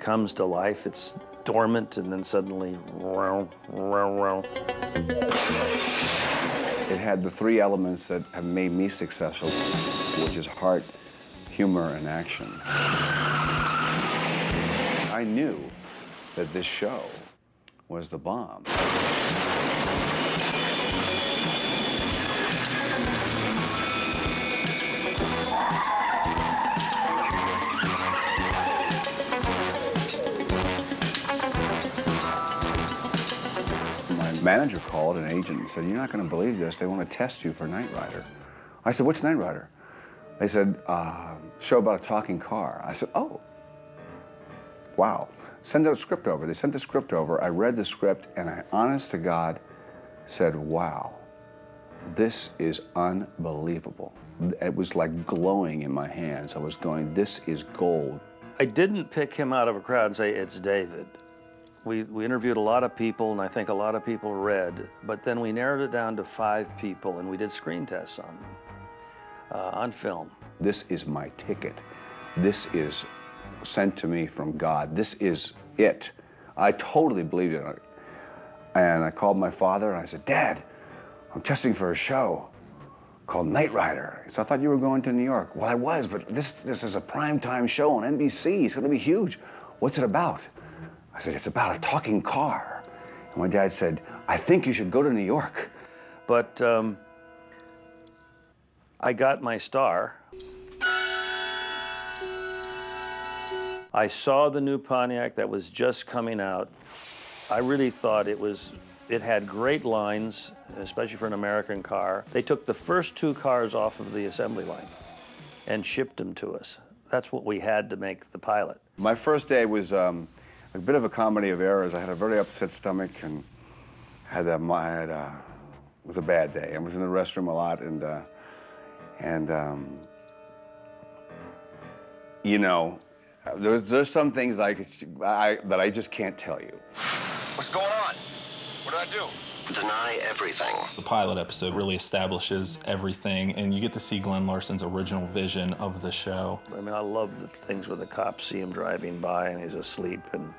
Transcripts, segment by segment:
comes to life. It's dormant, and then suddenly, row, row, row. It had the three elements that have made me successful, which is heart, humor, and action. I knew that this show was the bomb. Manager called, an agent, and said, "You're not going to believe this. They want to test you for Knight Rider." I said, "What's Knight Rider?" They said, "Show about a talking car." I said, "Oh, wow. Send a script over." They sent the script over. I read the script, and I, honest to God, said, "Wow, this is unbelievable." It was like glowing in my hands. I was going, this is gold. I didn't pick him out of a crowd and say, "It's David." We interviewed a lot of people, and I think a lot of people read, but then we narrowed it down to 5 people, and we did screen tests on them, on film. This is my ticket. This is sent to me from God. This is it. I totally believed it. And I called my father, and I said, "Dad, I'm testing for a show called Knight Rider." He said, "I thought you were going to New York." "Well, I was, but this is a primetime show on NBC. It's going to be huge. What's it about?" I said, "It's about a talking car." And my dad said, "I think you should go to New York." But I got my star. I saw the new Pontiac that was just coming out. I really thought it had great lines, especially for an American car. They took the first 2 cars off of the assembly line and shipped them to us. That's what we had to make the pilot. My first day was a bit of a comedy of errors. I had a very upset stomach and it was a bad day. I was in the restroom a lot, and you know, there's some things that I just can't tell you. What's going on? What did I do? Deny everything. The pilot episode really establishes everything, and you get to see Glenn Larson's original vision of the show. I mean, I love the things where the cops see him driving by and he's asleep, and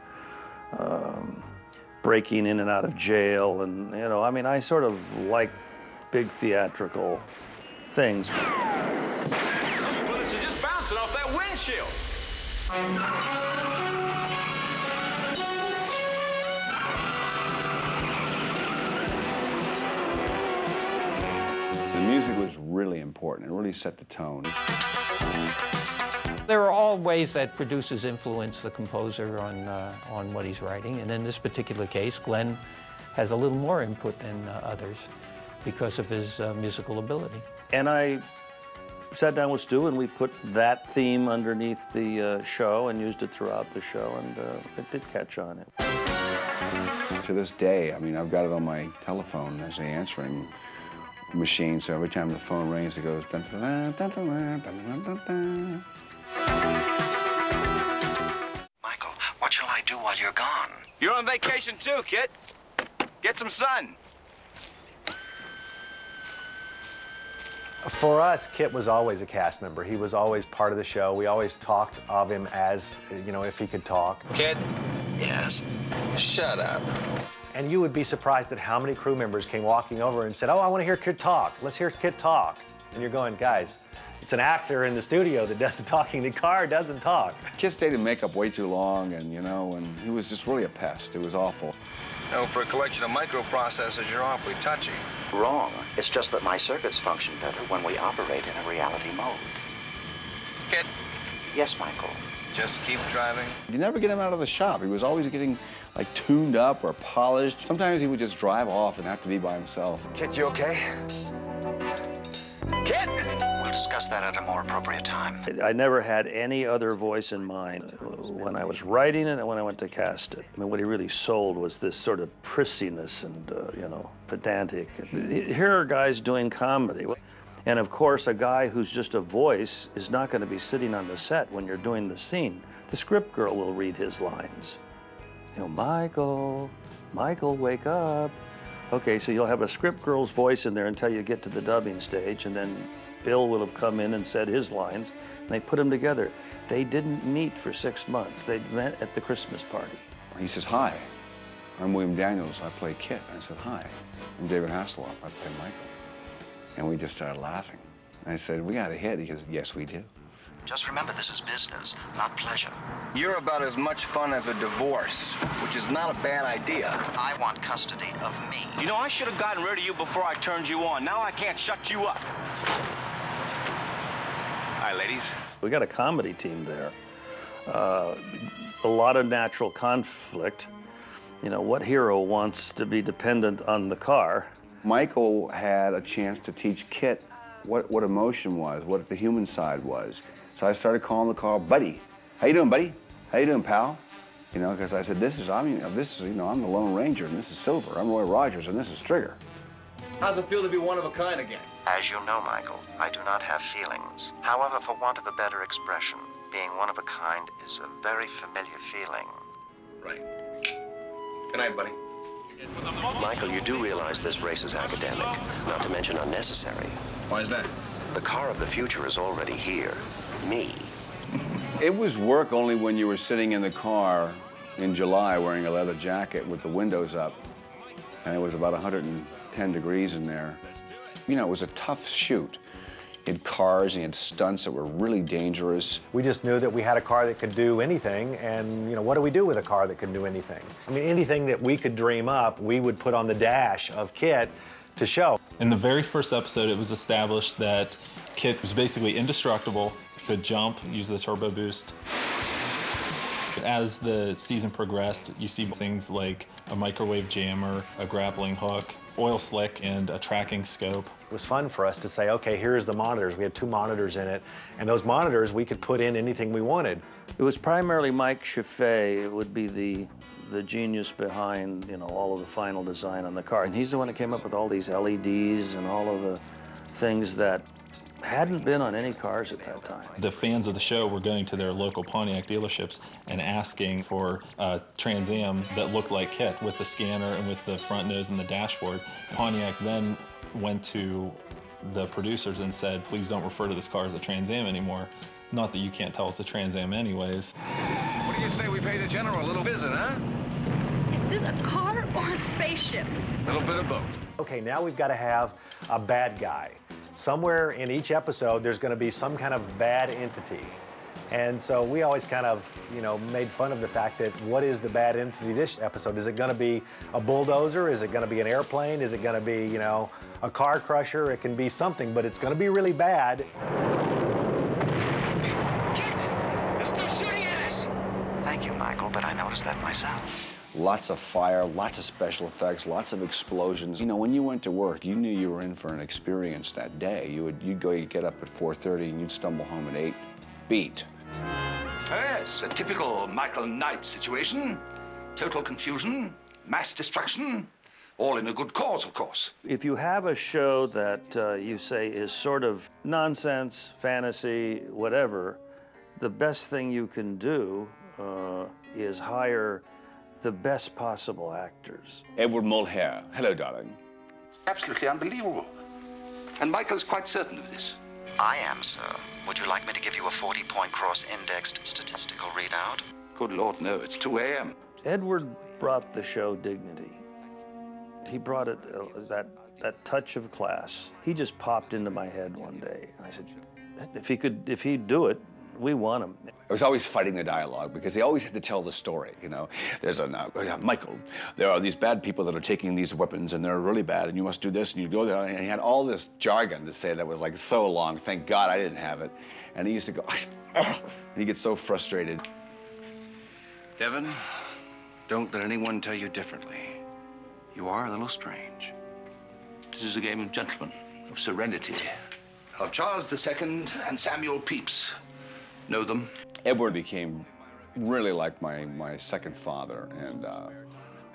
breaking in and out of jail, and, you know, I mean, I sort of like big theatrical things. Those bullets are just bouncing off that windshield. The music was really important. It really set the tone. There are all ways that producers influence the composer on what he's writing, and in this particular case, Glenn has a little more input than others because of his musical ability. And I sat down with Stu, and we put that theme underneath the show and used it throughout the show, and it did catch on. To this day, I mean, I've got it on my telephone as an answering machine, so every time the phone rings, it goes dun, dun, dun, dun, dun, dun, dun, dun. Michael, what shall I do while you're gone? You're on vacation too, kid. Get some sun. For us, Kit was always a cast member. He was always part of the show. We always talked of him as, you know, if he could talk. Kid? Yes? Shut up. And you would be surprised at how many crew members came walking over and said, "Oh, I want to hear Kit talk. Let's hear Kit talk." And you're going, "Guys, it's an actor in the studio that does the talking. The car doesn't talk." Kid stayed in makeup way too long, and, you know, and he was just really a pest. It was awful. You know, for a collection of microprocessors, you're awfully touchy. Wrong. It's just that my circuits function better when we operate in a reality mode. Kid? Yes, Michael. Just keep driving. You never get him out of the shop. He was always getting, like, tuned up or polished. Sometimes he would just drive off and have to be by himself. Kid, you okay? Kid! We'll discuss that at a more appropriate time. I never had any other voice in mind when I was writing it and when I went to cast it. I mean, what he really sold was this sort of prissiness and, you know, pedantic. Here are guys doing comedy. And of course, a guy who's just a voice is not going to be sitting on the set when you're doing the scene. The script girl will read his lines. You know, Michael, wake up. Okay, so you'll have a script girl's voice in there until you get to the dubbing stage, and then Bill will have come in and said his lines, And they put them together. They didn't meet for 6 months. They met at the Christmas party. He says, "Hi, I'm William Daniels. I play Kit." I said, "Hi, I'm David Hasselhoff. I play Michael." And we just started laughing. I said, "We got a hit." He goes, "Yes, we do." Just remember, this is business, not pleasure. You're about as much fun as a divorce, which is not a bad idea. I want custody of me. You know, I should have gotten rid of you before I turned you on. Now I can't shut you up. Hi, ladies. We got a comedy team there. A lot of natural conflict. You know, what hero wants to be dependent on the car? Michael had a chance to teach Kit what emotion was, what the human side was. So I started calling the car, "Buddy. How you doing, buddy? How you doing, pal?" You know, because I said, I'm the Lone Ranger, and this is Silver. I'm Roy Rogers, and this is Trigger. How's it feel to be one of a kind again? As you know, Michael, I do not have feelings. However, for want of a better expression, being one of a kind is a very familiar feeling. Right. Good night, buddy. Michael, you do realize this race is academic, not to mention unnecessary. Why is that? The car of the future is already here. Me. It was work only when you were sitting in the car in July wearing a leather jacket with the windows up, and it was about 110 degrees in there. You know, it was a tough shoot. He had cars, and he had stunts that were really dangerous. We just knew that we had a car that could do anything, and you know, what do we do with a car that can do anything? I mean, anything that we could dream up, we would put on the dash of Kit to show. In the very first episode, it was established that Kit was basically indestructible, could jump, use the turbo boost. As the season progressed, you see things like a microwave jammer, a grappling hook, oil slick, and a tracking scope. It was fun for us to say, okay, here's the monitors. We had 2 monitors in it, and those monitors, we could put in anything we wanted. It was primarily Mike Chaffee. It would be the genius behind, you know, all of the final design on the car. And he's the one that came up with all these LEDs and all of the things that hadn't been on any cars at that time. The fans of the show were going to their local Pontiac dealerships and asking for a Trans Am that looked like Kit, with the scanner and with the front nose and the dashboard. Pontiac then went to the producers and said, "Please don't refer to this car as a Trans Am anymore. Not that you can't tell it's a Trans Am anyways." What do you say we pay the general a little visit, huh? Is this a car or a spaceship? A little bit of both. Okay, now we've got to have a bad guy. Somewhere in each episode, there's going to be some kind of bad entity. And so we always kind of, you know, made fun of the fact that what is the bad entity this episode? Is it going to be a bulldozer? Is it going to be an airplane? Is it going to be, you know, a car crusher? It can be something, but it's going to be really bad. They're still shooting at us! Thank you, Michael, but I noticed that myself. Lots of fire, lots of special effects, lots of explosions. You know, when you went to work, you knew you were in for an experience that day. You'd get up at 4:30 and you'd stumble home at 8, beat. Yes, a typical Michael Knight situation. Total confusion, mass destruction, all in a good cause, of course. If you have a show that you say is sort of nonsense, fantasy, whatever, the best thing you can do is hire the best possible actors. Edward Mulhare. Hello, darling. It's absolutely unbelievable. And Michael's quite certain of this. I am, sir. Would you like me to give you a 40-point cross-indexed statistical readout? Good Lord, no, it's 2 a.m. Edward brought the show dignity. He brought it, that touch of class. He just popped into my head one day. And I said, if he'd do it, we want him. I was always fighting the dialogue because they always had to tell the story, you know. There's Michael, there are these bad people that are taking these weapons and they're really bad and you must do this and you go there. And he had all this jargon to say that was like so long. Thank God I didn't have it. And he used to go, and he'd get so frustrated. Devin, don't let anyone tell you differently. You are a little strange. This is a game of gentlemen, of serenity, of Charles II and Samuel Pepys. Know them? Edward became really like my second father, and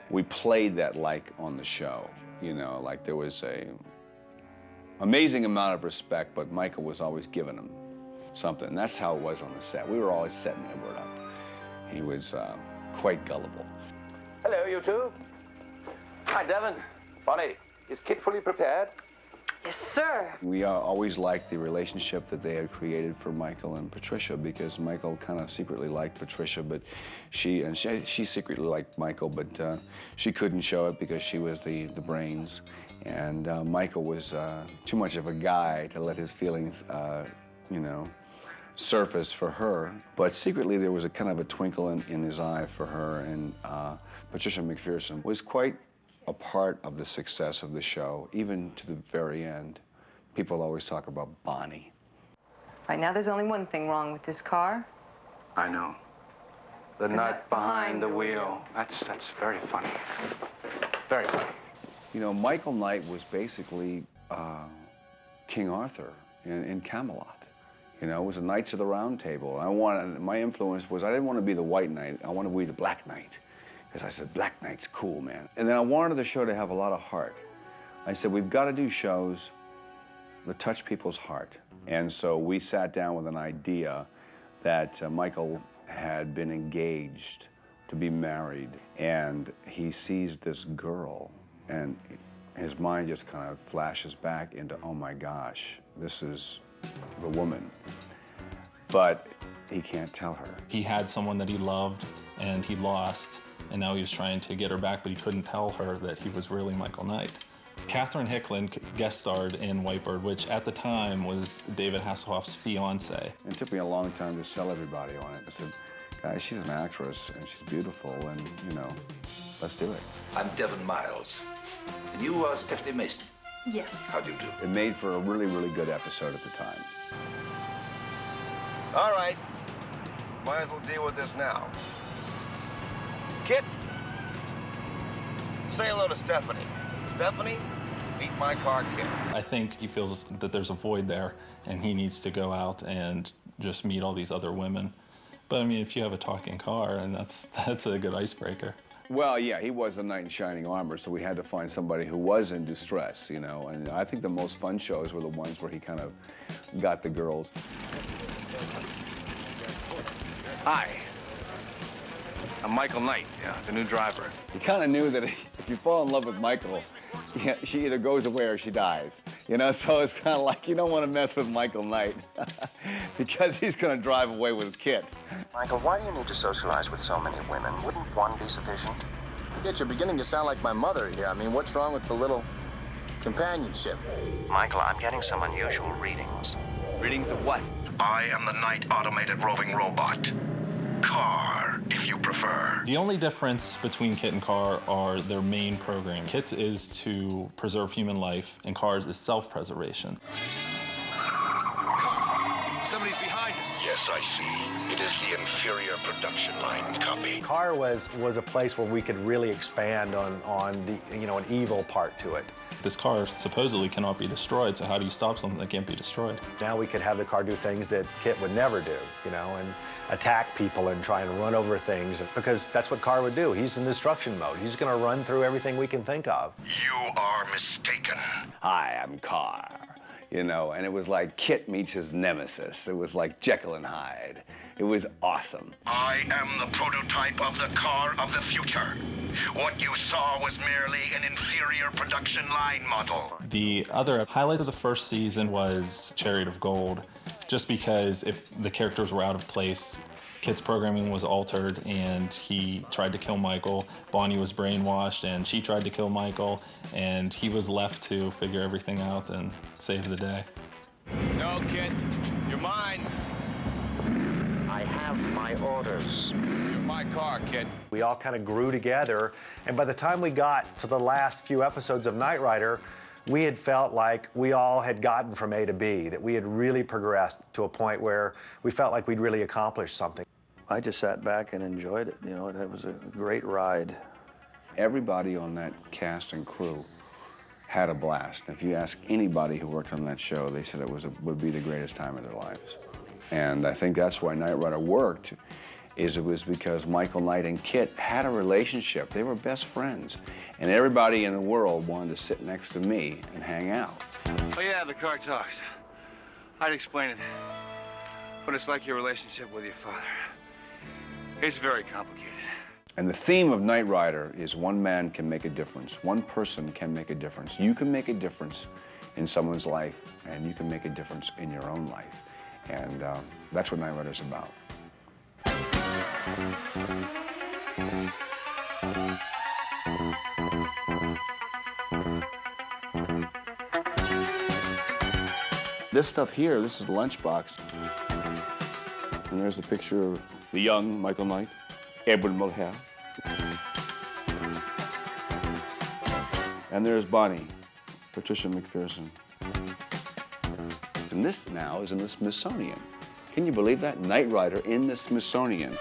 we played that like on the show. You know, like there was a amazing amount of respect, but Michael was always giving him something. And that's how it was on the set. We were always setting Edward up. He was quite gullible. Hello, you two. Hi, Devin. Bonnie, is Kit fully prepared? Yes, sir. We always liked the relationship that they had created for Michael and Patricia, because Michael kind of secretly liked Patricia, but she secretly liked Michael, but she couldn't show it because she was the brains. And Michael was too much of a guy to let his feelings, you know, surface for her. But secretly there was a kind of a twinkle in his eye for her, and Patricia McPherson was quite a part of the success of the show, even to the very end. People always talk about Bonnie. Right now, there's only one thing wrong with this car. I know. The nut behind the wheel. That's very funny. Very funny. You know, Michael Knight was basically King Arthur in Camelot. You know, it was a Knights of the Round Table. My influence was, I didn't want to be the White Knight, I wanted to be the Black Knight. Because I said, Black Knight's cool, man. And then I wanted the show to have a lot of heart. I said, we've got to do shows that touch people's heart. And so we sat down with an idea that Michael had been engaged to be married, and he sees this girl, and his mind just kind of flashes back into, oh my gosh, this is the woman. But he can't tell her. He had someone that he loved and he lost, and now he was trying to get her back, but he couldn't tell her that he was really Michael Knight. Catherine Hicklin guest starred in Whitebird, which at the time was David Hasselhoff's fiance. It took me a long time to sell everybody on it. I said, guys, she's an actress and she's beautiful, and, you know, let's do it. I'm Devin Miles. And you are Stephanie Mason. Yes. How do you do? It made for a really, really good episode at the time. All right. Might as well deal with this now. Kit, say hello to Stephanie. Stephanie, meet my car, Kit. I think he feels that there's a void there, and he needs to go out and just meet all these other women. But I mean, if you have a talking car, and that's a good icebreaker. Well, yeah, he was a knight in shining armor, so we had to find somebody who was in distress, you know. And I think the most fun shows were the ones where he kind of got the girls. Hi. I'm Michael Knight, the new driver. You kind of knew that if you fall in love with Michael, she either goes away or she dies. You know, so it's kind of like you don't want to mess with Michael Knight because he's going to drive away with Kit. Michael, why do you need to socialize with so many women? Wouldn't one be sufficient? Kit, you're beginning to sound like my mother here. I mean, what's wrong with the little companionship? Michael, I'm getting some unusual readings. Readings of what? I am the Knight automated roving robot. Car, if you prefer. The only difference between Kit and Car are their main program. Kit's is to preserve human life, and Car's is self-preservation. Somebody's behind us. Yes, I see. It is the inferior production line. Copy. Car was a place where we could really expand on the, you know, an evil part to it. This car supposedly cannot be destroyed, so how do you stop something that can't be destroyed? Now we could have the car do things that Kit would never do, you know, and attack people and try and run over things, because that's what Car would do. He's in destruction mode. He's going to run through everything we can think of. You are mistaken. Hi, I'm Car. You know, and it was like Kit meets his nemesis. It was like Jekyll and Hyde. It was awesome. I am the prototype of the car of the future. What you saw was merely an inferior production line model. The other highlight of the first season was Chariot of Gold, just because if the characters were out of place, Kit's programming was altered and he tried to kill Michael. Bonnie was brainwashed and she tried to kill Michael, and he was left to figure everything out and save the day. No, Kit. You're mine. I have my orders. You're my car, Kit. We all kind of grew together, and by the time we got to the last few episodes of Knight Rider, we had felt like we all had gotten from A to B, that we had really progressed to a point where we felt like we'd really accomplished something. I just sat back and enjoyed it. You know, it was a great ride. Everybody on that cast and crew had a blast. If you ask anybody who worked on that show, they said it would be the greatest time of their lives. And I think that's why Knight Rider worked, it was because Michael Knight and Kit had a relationship. They were best friends. And everybody in the world wanted to sit next to me and hang out. Oh, yeah, the car talks. I'd explain it. But it's like your relationship with your father. It's very complicated. And the theme of Knight Rider is one man can make a difference. One person can make a difference. You can make a difference in someone's life, and you can make a difference in your own life. And that's what Night Rider's about. This stuff here, this is the lunchbox. And there's a picture of the young Michael Knight, Edward Mulhern. And there's Bonnie, Patricia McPherson. And this now is in the Smithsonian. Can you believe that? Night Rider in the Smithsonian.